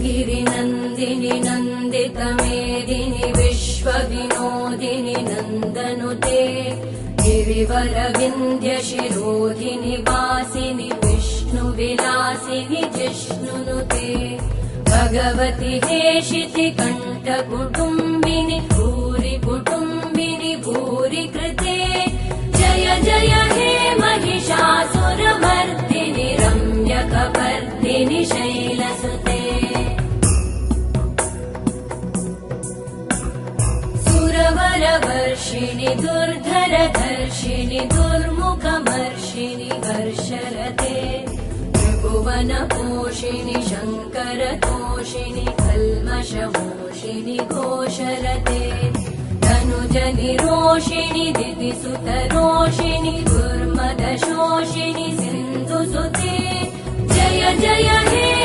गिरिनन्दिनि नन्दितमेदिनि विश्वविनोदिनि नन्दनुते गिरिवरविन्ध्यशिरोधिनि वासिनि विष्णुविलासिनि जिष्णुनुते भगवति हेशिति कण्ठकुटुम्बिनि भूरि कुटुम्बिनि भूरि कृते जय जय हे महिषासुरमर्दिनि रम्यकपर्दिनि शैलसुते सुरवरवर्षिणि दुर्धरधर्षिणि दुर्मुखमर्षिणि हर्षरते त्रिभुवनपोषिणि शङ्करतोषिणि कल्मषमोषिणि घोषरते तनुजनिरोषिणि दितिसुतरोषिणि दुर्मदशोषिणि सिन्धुसुते जय जय हे